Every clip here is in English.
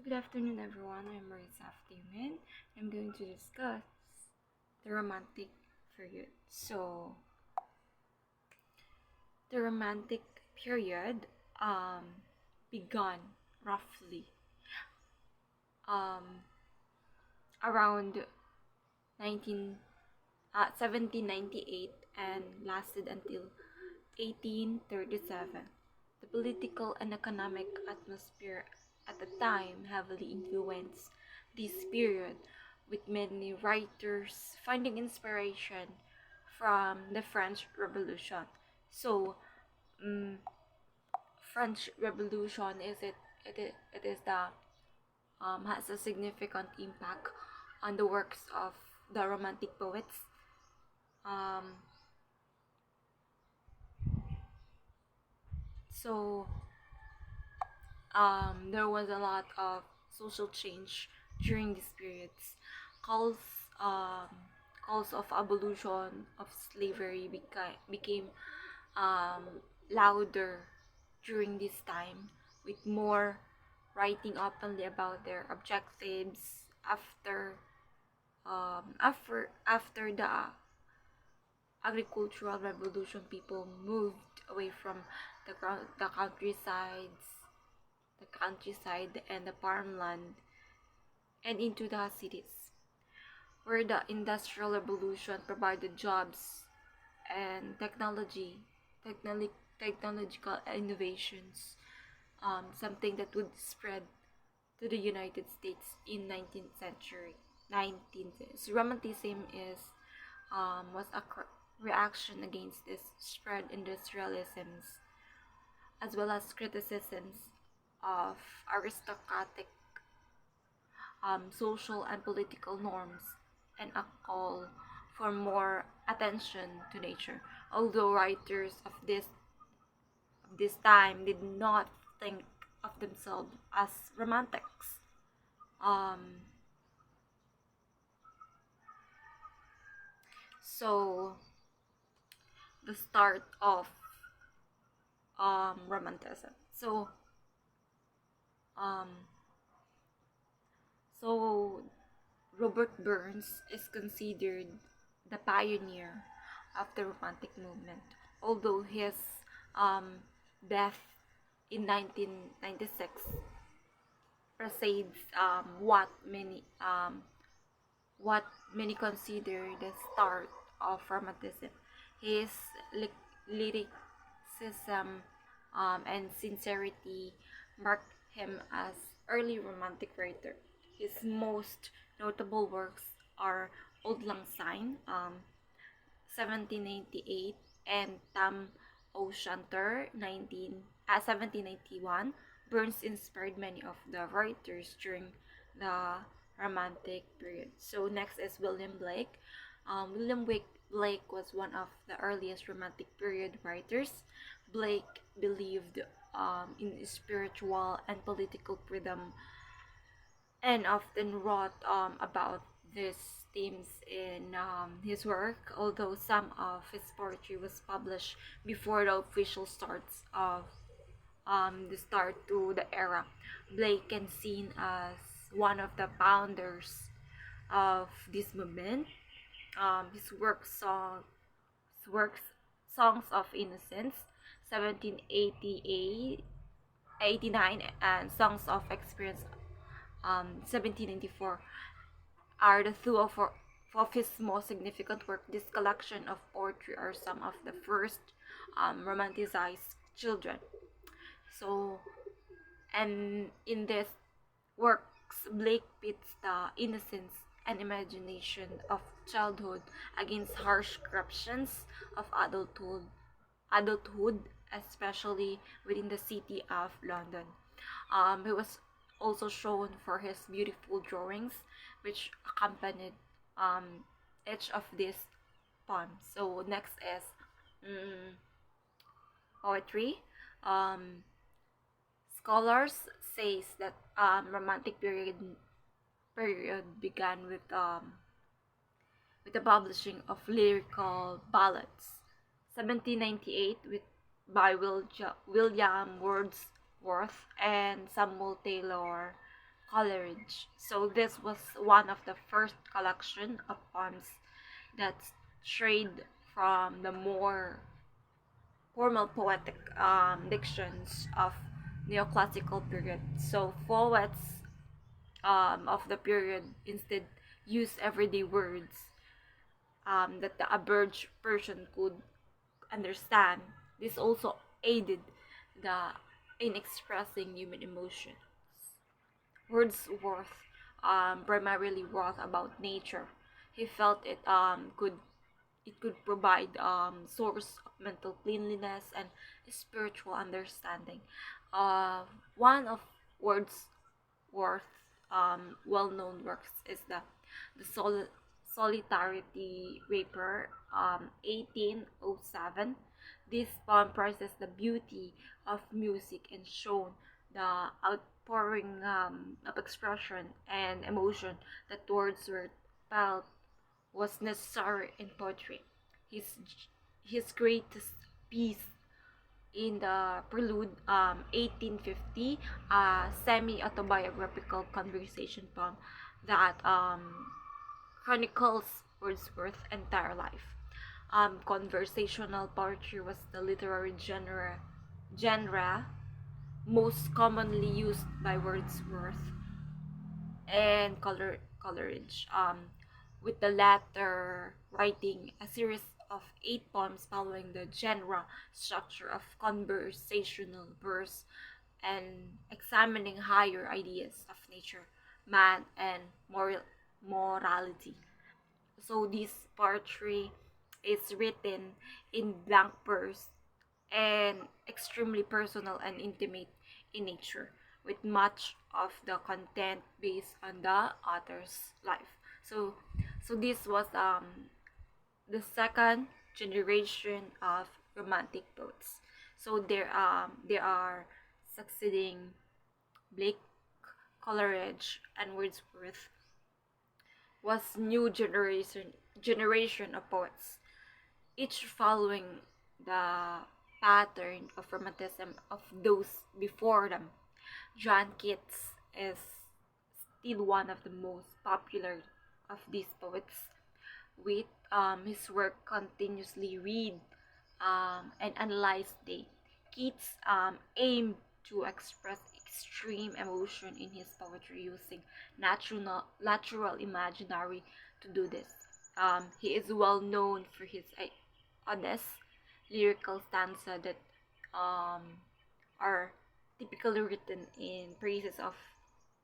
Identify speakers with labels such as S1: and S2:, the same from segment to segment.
S1: Good afternoon, everyone. I'm Raiza. I'm going to discuss the Romantic period. The Romantic period began roughly um, around 19, 1798 and lasted until 1837. The political and economic atmosphere at the time heavily influenced this period, with many writers finding inspiration from the French Revolution. So, um, French Revolution it is the has a significant impact on the works of the Romantic poets. Um, so there was a lot of social change during these periods. Calls um, calls of abolition of slavery became um, louder during this time, with more writing openly about their objectives after the agricultural revolution. People moved away from the countryside and the farmland and into the cities, where the industrial revolution provided jobs and technological innovations, something that would spread to the United States in 19th century. 19th so Romanticism is was a reaction against this spread industrialisms, as well as criticisms of aristocratic social and political norms, and a call for more attention to nature. Although writers of this time did not think of themselves as romantics. Um, so the start of romanticism. Um, so Robert Burns is considered the pioneer of the Romantic movement, although his um, death in 1996 precedes what many consider the start of Romanticism. His lyricism and sincerity marked him as early Romantic writer. His most notable works are Old Lang Syne, 1798, and Tam O'Shanter, 1791. Burns inspired many of the writers during the Romantic period. So next is William Blake. Blake was one of the earliest Romantic period writers. Blake believed in spiritual and political freedom, and often wrote about these themes in his work, although some of his poetry was published before the official starts of the start to the era. Blake is seen as one of the founders of this movement. His works Songs of Innocence, 1788 89, and Songs of Experience, 1794, are the two of his most significant work. This collection of poetry are some of the first romanticized children. So, and in this works, Blake pits the innocence and imagination of childhood against harsh corruptions of adulthood, especially within the city of London. He was also shown for his beautiful drawings, which accompanied each of these poems. So next is poetry. Um, Scholars says that Romantic period began with the publishing of lyrical ballads. 1798 by William Wordsworth and Samuel Taylor Coleridge. So this was one of the first collection of poems that strayed from the more formal poetic dictions of neoclassical period. So poets of the period instead use everyday words that the average person could understand. This also aided the in expressing human emotion. Wordsworth primarily wrote about nature. He felt it could provide source of mental cleanliness and spiritual understanding. One of Wordsworth's well-known works is the Solidarity Reaper, 1807. This poem praises the beauty of music and shown the outpouring of expression and emotion that Wordsworth felt was necessary in poetry. His his greatest piece in the Prelude, 1850, a semi-autobiographical conversation poem that chronicles Wordsworth's entire life. Conversational poetry was the literary genre most commonly used by Wordsworth and Coleridge, with the latter writing a series of 8 poems following the genre structure of conversational verse and examining higher ideas of nature, man, and morality. So this poetry is written in blank verse and extremely personal and intimate in nature, with much of the content based on the author's life. So this was the second generation of romantic poets. So there are succeeding Blake, Coleridge, and Wordsworth was new generation of poets, each following the pattern of romanticism of those before them. John Keats is still one of the most popular of these poets, with his work continuously read and analyzed day. Keats aimed to express extreme emotion in his poetry using natural imaginary to do this. He is well known for his honest lyrical stanza that um, are typically written in praises of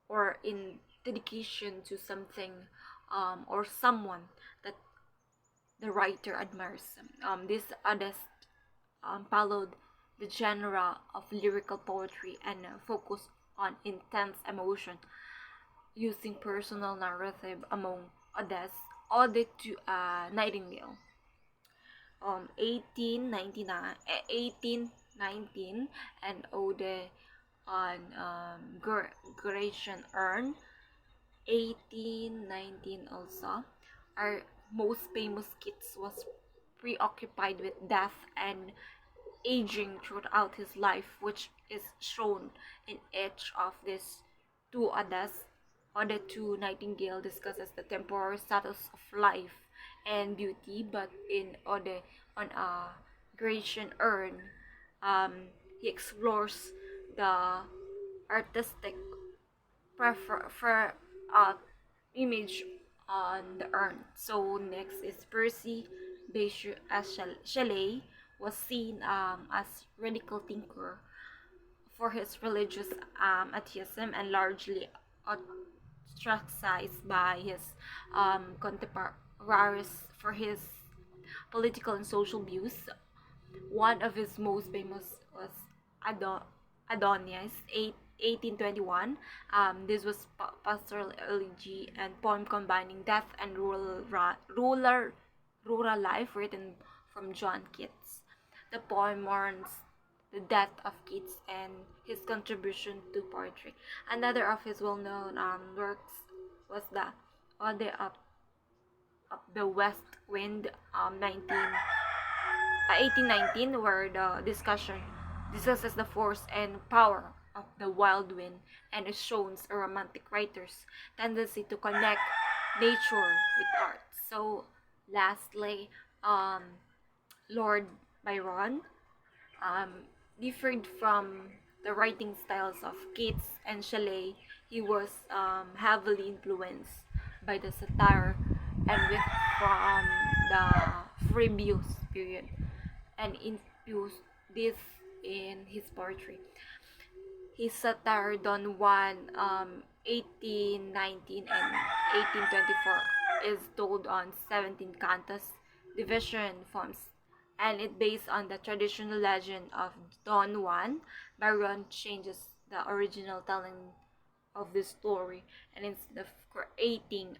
S1: or in dedication to something or someone that the writer admires. This honest followed the genre of lyrical poetry and focused on intense emotion, using personal narrative among others. Ode to a Nightingale, 1899, 1819, and Ode on Grecian Urn, 1819 also. Our most famous Keats was preoccupied with death and aging throughout his life, which is shown in each of these two odes. Ode to Nightingale discusses the temporary status of life and beauty, but in Ode on a Grecian Urn, he explores the artistic prefer image on the urn. So next is Percy Bysshe as Shelley was seen as radical thinker for his religious atheism and largely ostracized by his contemporaries for his political and social views. One of his most famous was Adonias, 1821. This was pastoral elegy and poem combining death and rural life written from John Keats. The poem mourns the death of Keats and his contribution to poetry. Another of his well-known works was the Ode of the West Wind, 1819, where the discussion discusses the force and power of the wild wind, and it shows a romantic writer's tendency to connect nature with art. So, lastly, um, Lord Byron um, differed from the writing styles of Keats and Shelley. He was heavily influenced by the satire and wit from the Freebuse period, and infused this in his poetry. His satire Don Juan 1819 and 1824 is told on 17 cantos, division forms, and it based on the traditional legend of Don Juan. Byron changes the original telling of the story, and instead of creating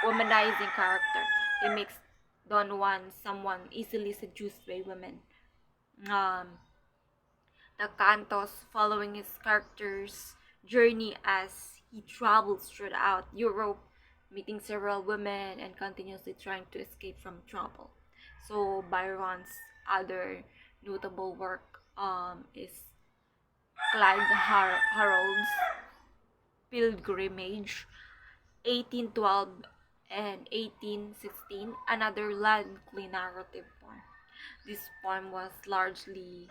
S1: womanizing character, he makes Don Juan someone easily seduced by women. Um, the cantos following his character's journey as he travels throughout Europe, meeting several women and continuously trying to escape from trouble. So Byron's other notable work is Clyde Harold's Pilgrimage, 1812 and 1816, another lengthy narrative poem. This poem was largely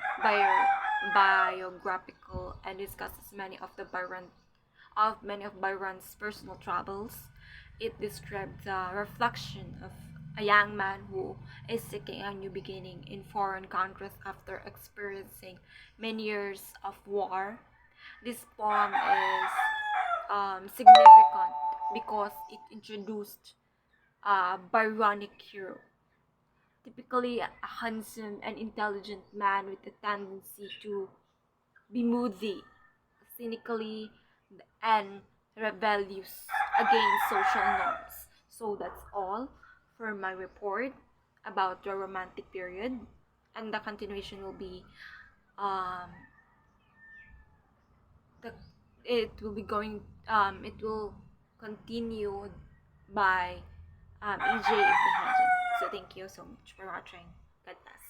S1: biographical and discusses many of Byron's personal troubles. It describes the reflection of a young man who is seeking a new beginning in foreign countries after experiencing many years of war. This poem is significant because it introduced a Byronic hero, typically a handsome and intelligent man with a tendency to be moody, cynically, and rebellious against social norms. So that's all for my report about the Romantic period, and the continuation will be um, the it will be going it will continue by EJ Ibn Hajj. So thank you so much for watching. God bless.